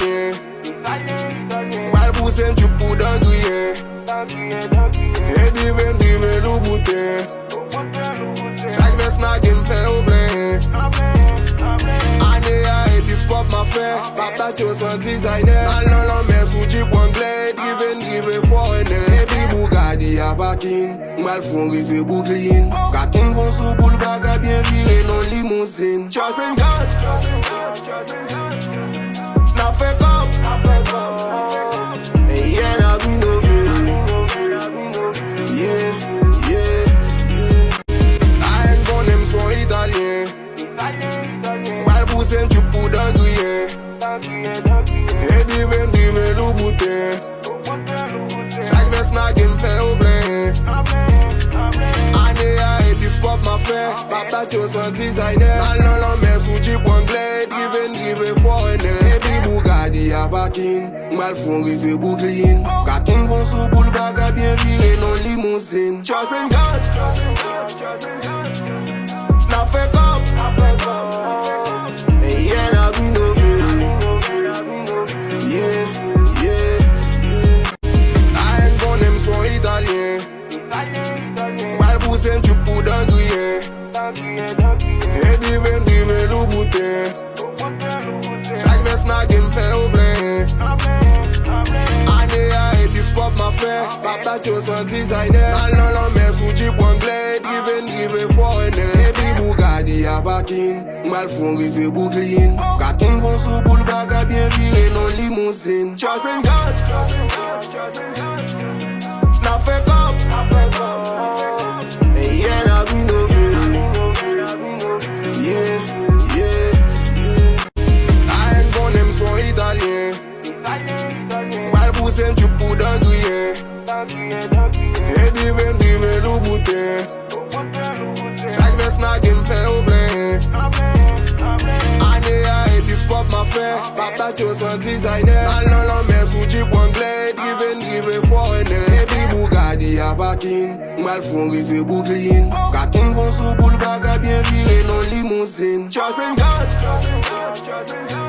italien. Wal poussen tu pou dan griye. E dive lou boute. Chak ves na game fe ou blen. Ane a e bif pop ma fe. Ma ptat yo son designer. Al nan men sou jip wangle. Drive foreigner. E bi Bugatti a bakin. Mal fon rive bouklin. Katin von sou boulevard a bien viré non limousine. Trust in God. Na fe kop. E yen a bin no ve. Yeah. A en bon em son italien. Wal poussen tu pou dan griye. E dive lou boute. Chak ves na game fe ou blen. Ane a e bif pop ma fe. Ma ptat yo son designer. Al nan men sou jip wangle. Drive foreigner. E bi Bugatti a bakin. Mal fon rive bouklin. Katin von sou boulevard a bien viré non limousine. Trust in God. Na fe kop. E yen a bin no ve. Yeah. A en bon em son italien. Wal poussen tu pou dan griye. E dive lou boute. Chak ves na game fe ou blen. Ane a e bif pop ma fe. Ma ptat yo son designer. Al nan men sou jip wangle. Drive foreigner. E bi Bugatti a bakin. Mal fon rive bouklin. Katin von sou boulevard a bien viré non limousine. Trust in God. Na fe kop. E yen a bin no ve. Yeah. A en bon em son italien. Wal poussen tu pou dan griye. E dive lou boute. Chak ves na game fe ou blen. Ane a e bif pop ma fe. Ma ptat yo son designer. Al nan men sou jip wangle. Drive foreigner. E bi Bugatti a bakin. Mal fon rive bouklin. Katin von sou boulevard a bien viré non limousine. Trust in God.